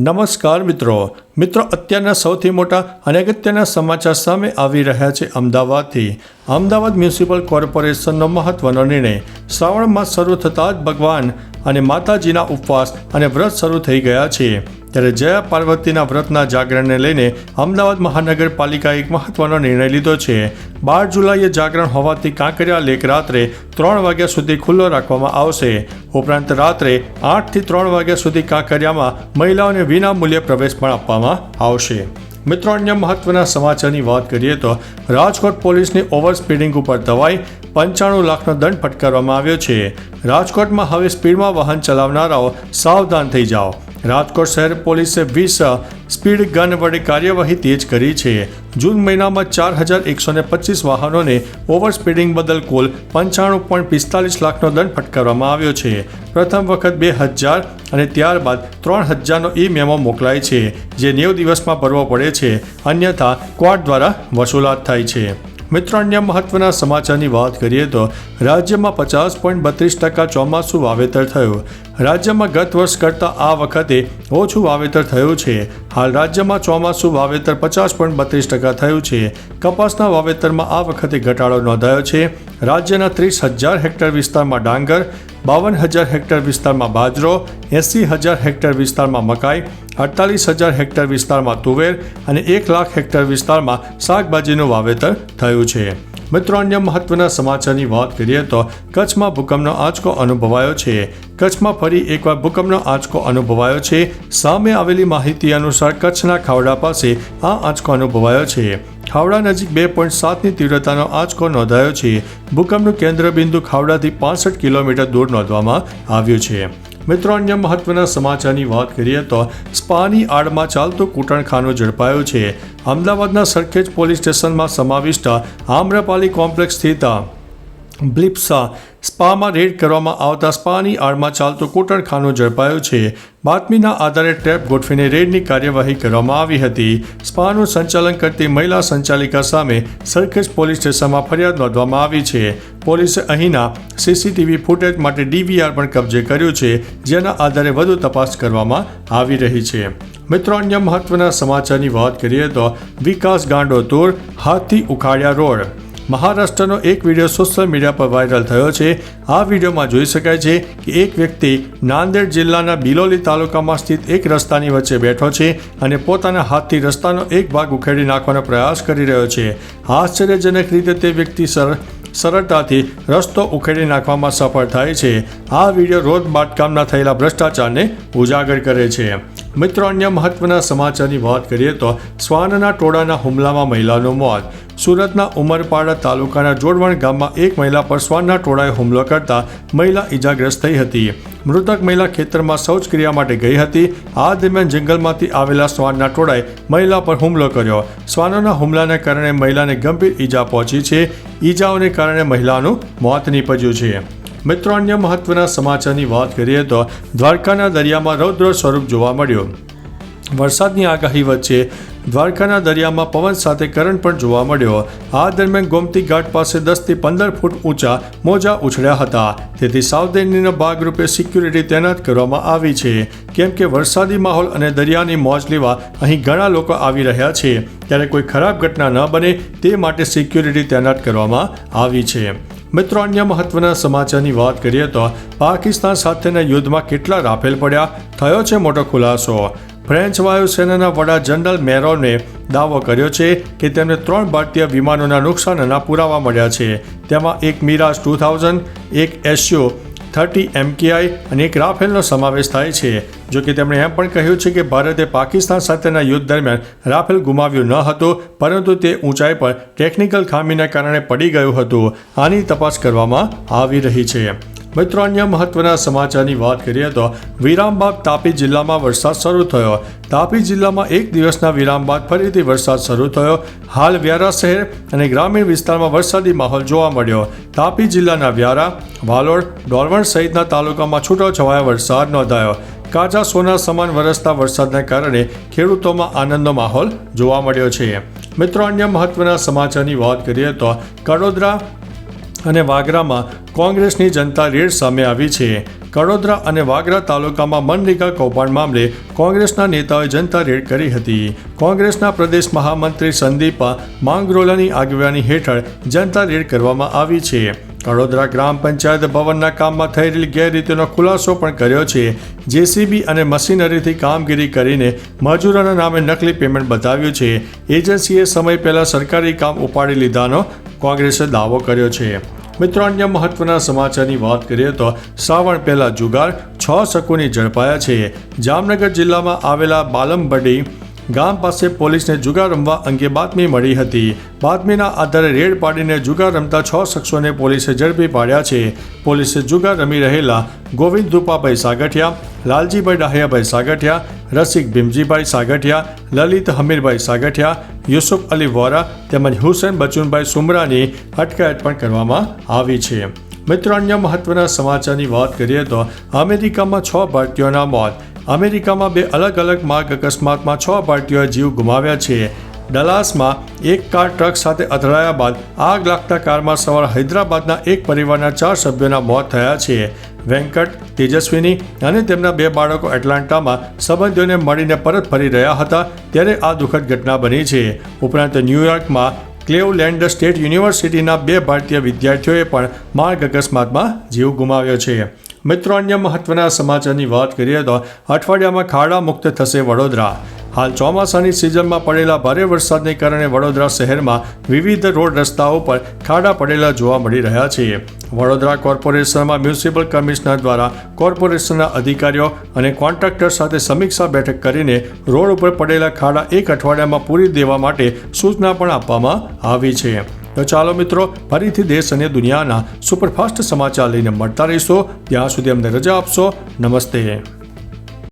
નમસ્કાર મિત્રો અત્યારના સૌથી મોટા અને અગત્યના સમાચાર સામે આવી રહ્યા છે અમદાવાદથી। અમદાવાદ મ્યુનિસિપલ કોર્પોરેશનનો મહત્વનો નિર્ણય। શ્રાવણ માસ શરૂ થતાં જ ભગવાન અને માતાજીના ઉપવાસ અને વ્રત શરૂ થઈ ગયા છે, ત્યારે જયા પાર્વતીના વ્રતના જાગરણને લઈને અમદાવાદ મહાનગરપાલિકાએ એક મહત્વનો નિર્ણય લીધો છે। 12 જુલાઈએ જાગરણ હોવાથી કાંકરિયા લેક રાત્રે 3 વાગ્યા સુધી ખુલ્લો રાખવામાં આવશે। ઉપરાંત રાત્રે 8 થી 3 વાગ્યા સુધી કાંકરિયામાં મહિલાઓને વિના મૂલ્યે પ્રવેશ પણ આપવામાં આવશે। મિત્રો, અન્ય મહત્વના સમાચારની વાત કરીએ તો રાજકોટ પોલીસની ઓવર સ્પીડિંગ ઉપર દવાઈ 95 લાખનો દંડ ફટકારવામાં આવ્યો છે। રાજકોટમાં હવે સ્પીડમાં વાહન ચલાવનારાઓ સાવધાન થઈ જાઓ। રાજકોટ શહેર પોલીસે 20 સ્પીડ ગન વડે કાર્યવાહી તેજ કરી છે। જૂન મહિનામાં 4125 વાહનોને ઓવર સ્પીડિંગ બદલ કુલ 95.45 લાખનો દંડ ફટકારવામાં આવ્યો છે। પ્રથમ વખત 2000 અને ત્યારબાદ 3000નો મેમો મોકલાય છે, જે 90 દિવસમાં ભરવો પડે છે, અન્યથા કોર્ટ દ્વારા વસૂલાત થાય છે। મિત્રો, અન્ય મહત્વના સમાચારની વાત કરીએ તો રાજ્યમાં 50.32% ચોમાસું વાવેતર થયું। રાજ્યમાં ગત વર્ષ કરતાં આ વખતે ઓછું વાવેતર થયું છે। હાલ રાજ્યમાં ચોમાસું વાવેતર 50.32% થયું છે। કપાસના વાવેતરમાં આ વખતે ઘટાડો નોંધાયો છે। રાજ્યના 30,000 હેક્ટર વિસ્તારમાં ડાંગર, 52,000 હેક્ટર વિસ્તારમાં બાજરો, 80,000 હેક્ટર વિસ્તારમાં મકાઈ, 48,000 હેક્ટર વિસ્તારમાં તુવેર અને 1 લાખ હેક્ટર વિસ્તારમાં શાકભાજીનું વાવેતર થયું છે। મિત્રો, અન્ય મહત્વના સમાચારની વાત કરીએ તો કચ્છમાં ભૂકંપનો આંચકો અનુભવાયો છે। કચ્છમાં ફરી એકવાર ભૂકંપનો આંચકો અનુભવાયો છે। સામે આવેલી માહિતી અનુસાર કચ્છના ખાવડા પાસે આ આંચકો અનુભવાયો છે। ખાવડા નજીક 2.7ની તીવ્રતાનો આંચકો નોંધાયો છે। ભૂકંપનું કેન્દ્રબિંદુ ખાવડાથી 65 કિલોમીટર દૂર નોંધવામાં આવ્યું છે। મિત્રો, અન્ય મહત્વના સમાચારની વાત કરીએ તો સ્પાની આડમાં ચાલતું કૂટણખાનું ઝડપાયું છે। અમદાવાદના સરખેજ પોલીસ સ્ટેશનમાં સમાવિષ્ટ આમ્રપાલી કોમ્પ્લેક્સ સ્થિત બ્લિપ્સા સ્પામાં રેડ કરવામાં આવતા સ્પાની આડમાં ચાલતું કૂટણખાનું ઝડપાયું છે। બાતમીના આધારે ટ્રેપ ગોઠવીને રેડની કાર્યવાહી કરવામાં આવી હતી। સ્પાનું સંચાલન કરતી મહિલા સંચાલિકા સામે સરખેજ પોલીસ સ્ટેશનમાં ફરિયાદ નોંધવામાં આવી છે। પોલીસે અહીંના સીસીટીવી ફૂટેજ માટે DVR પણ કબજે કર્યું છે, જેના આધારે વધુ તપાસ કરવામાં આવી રહી છે। મિત્રો, અન્ય મહત્વના સમાચારની વાત કરીએ તો વિકાસ ગાંડો તૂર, હાથથી ઉખાડ્યા રોડ। મહારાષ્ટ્રનો એક વિડીયો સોશિયલ મીડિયા પર વાયરલ થયો છે। આ વિડીયોમાં જોઈ શકાય છે કે એક વ્યક્તિ નાંદેડ જિલ્લાના બિલોલી તાલુકામાં સ્થિત એક રસ્તાની વચ્ચે બેઠો છે અને પોતાના હાથથી રસ્તાનો એક ભાગ ઉખેડી નાખવાનો પ્રયાસ કરી રહ્યો છે। આશ્ચર્યજનક રીતે તે વ્યક્તિ સરળતાથી રસ્તો ઉખેડી નાખવામાં સફળ થાય છે। આ વિડીયો રોડ બાંધકામના થયેલા ભ્રષ્ટાચારને ઉજાગર કરે છે। મિત્રો, અન્ય મહત્વના સમાચારની વાત કરીએ તો શ્વાનના ટોળાના હુમલામાં મહિલાનું મોત। સુરતના ઉમરપાડા તાલુકાના જોડવણ ગામમાં એક મહિલા પર શ્વાનના ટોળાએ હુમલો કરતા મહિલા ઈજાગ્રસ્ત થઈ હતી। મૃતક મહિલા ખેતરમાં શૌચક્રિયા માટે ગઈ હતી। આ દરમિયાન જંગલમાંથી આવેલા શ્વાનના ટોળાએ મહિલા પર હુમલો કર્યો। શ્વાનોના હુમલાને કારણે મહિલાને ગંભીર ઈજા પહોંચી છે। ઈજાઓને કારણે મહિલાનું મોત નીપજ્યું છે। મિત્રો, અન્ય મહત્વના સમાચારની વાત કરીએ તો દ્વારકાના દરિયામાં રૌદ્ર સ્વરૂપ જોવા મળ્યું। વરસાદની આગાહી વચ્ચે દ્વારકાના દરિયામાં પવન સાથે કરંટ પણ જોવા મળ્યો। આ દરમિયાન ગોમતી ઘાટ પાસે 10 થી 15 ફૂટ ઊંચા મોજા ઉછળ્યા હતા। તેથી સાવધાનીના ભાગરૂપે સિક્યુરિટી તૈનાત કરવામાં આવી છે, કેમ કે વરસાદી માહોલ અને દરિયાની મોજ લેવા અહીં ઘણા લોકો આવી રહ્યા છે, ત્યારે કોઈ ખરાબ ઘટના ન બને તે માટે સિક્યુરિટી તૈનાત કરવામાં આવી છે। મિત્રો, અન્ય મહત્વના સમાચારની વાત કરીએ તો પાકિસ્તાન સાથેના યુદ્ધમાં કેટલા રાફેલ પડ્યા, થયો છે મોટો ખુલાસો। ફ્રેન્ચ વાયુસેનાના વડા જનરલ મેરોને દાવો કર્યો છે કે તેમને 3 ભારતીય વિમાનોના નુકસાનના પુરાવા મળ્યા છે। તેમાં એક મિરાજ 2000, એક Su-30 MKI અને એક રાફેલનો સમાવેશ થાય છે। જો કે તેમણે એમ પણ કહ્યું છે કે ભારતે પાકિસ્તાન સાથેના યુદ્ધ દરમિયાન રાફેલ ગુમાવ્યું ન હતું, પરંતુ તે ઊંચાઈ પર ટેકનિકલ ખામીને કારણે પડી ગયું હતું। આની તપાસ કરવામાં આવી રહી છે। મિત્રો, અન્ય મહત્વના સમાચારની વાત કરીએ તો વિરામ બાદ તાપી જિલ્લામાં વરસાદ શરૂ થયો। તાપી જિલ્લામાં એક દિવસના વિરામ બાદ ફરીથી વરસાદ શરૂ થયો। હાલ વ્યારા શહેર અને ગ્રામીણ વિસ્તારમાં વરસાદી માહોલ જોવા મળ્યો। તાપી જિલ્લાના વ્યારા, વાલોડ, ડોલવણ સહિતના તાલુકામાં છૂટોછવાયો વરસાદ નોંધાયો। કાચા સોના સમાન વરસતા વરસાદને કારણે ખેડૂતોમાં આનંદનો માહોલ જોવા મળ્યો છે। મિત્રો, અન્ય મહત્વના સમાચારની વાત કરીએ તો કડોદરા અને વાગરામાં કોંગ્રેસની જનતા રેડ સામે આવી છે। કડોદરા અને વાગરા તાલુકામાં મનરેગા કૌભાંડ મામલે કોંગ્રેસના નેતાઓએ જનતા રેડ કરી હતી. કોંગ્રેસના પ્રદેશ મહામંત્રી સંદીપ માંગરોલાની આગેવાની હેઠળ જનતા રેડ કરવામાં આવી છે. કડોદરા ગ્રામ પંચાયત ભવનના કામમાં થઈ રહેલી ગેરરીતિનો ખુલાસો પણ કર્યો છે. જેસીબી અને મશીનરીથી કામગીરી કરીને મજૂરોના નામે નકલી પેમેન્ટ બતાવ્યું છે. એજન્સીએ સમય પહેલાં સરકારી કામ ઉપાડી લીધાનો કોંગ્રેસે દાવો કર્યો છે. મિત્રો, અન્ય મહત્વના સમાચારની વાત કરીએ તો શ્રાવણ પહેલા જુગાર 6 શખ્સોની ઝડપાયા છે. જામનગર જિલ્લામાં આવેલા બાલમબડી ગામ પાસે પોલીસને જુગાર રમવા અંગે બાતમી મળી હતી. બાતમીના આધારે રેડ પાડીને જુગાર રમતા 6 શખ્સોને પોલીસે ઝડપી પાડ્યા છે. પોલીસે જુગાર રમી રહેલા ગોવિંદ ધુપાભાઈ સાગઠિયા, લાલજીભાઈ ડાહૈયાભાઈ સાગઠિયા, રસિક ભીમજીભાઈ સાગઠિયા, લલિત હમીરભાઈ સાગઠિયા, યુસુફ અલી વોરા તેમજ હુસેન બચુનભાઈ સુમરાની અટકાયત પણ કરવામાં આવી છે. મિત્રો, અન્ય મહત્વના સમાચારની વાત કરીએ તો અમેરિકામાં 6 ભારતીયોના મોત. અમેરિકામાં 2 અલગ અલગ માર્ગ અકસ્માતમાં 6 ભારતીયોએ જીવ ગુમાવ્યા છે. ડલાસમાં એક કાર ટ્રક સાથે અથડાયા બાદ આગ લાગતા કારમાં સવાર હૈદરાબાદના એક પરિવારના 4 સભ્યોના મોત થયા છે. વેંકટ, તેજસ્વીની અને તેમના 2 બાળકો એટલાન્ટામાં સંબંધીઓને મળીને પરત ફરી રહ્યા હતા ત્યારે આ દુઃખદ ઘટના બની છે. ઉપરાંત ન્યૂયોર્કમાં ક્લેવલેન્ડ સ્ટેટ યુનિવર્સિટીના 2 ભારતીય વિદ્યાર્થીઓએ પણ માર્ગ અકસ્માતમાં જીવ ગુમાવ્યો છે. મિત્રો, અન્ય મહત્વના સમાચારની વાત કરીએ તો અઠવાડિયામાં ખાડા મુક્ત થશે વડોદરા. હાલ ચોમાસાની સિઝનમાં પડેલા ભારે વરસાદને કારણે વડોદરા શહેરમાં વિવિધ રોડ રસ્તાઓ પર ખાડા પડેલા જોવા મળી રહ્યા છે. વડોદરા કોર્પોરેશનમાં મ્યુનિસિપલ કમિશનર દ્વારા કોર્પોરેશનના અધિકારીઓ અને કોન્ટ્રાક્ટર સાથે સમીક્ષા બેઠક કરીને રોડ ઉપર પડેલા ખાડા 1 અઠવાડિયામાં પૂરી દેવા માટે સૂચના પણ આપવામાં આવી છે. તો ચાલો મિત્રો, ફરીથી દેશ અને દુનિયાના સુપરફાસ્ટ સમાચાર લઈને મળતા રહીશો. ત્યાં સુધી અમને રજા આપશો. નમસ્તે.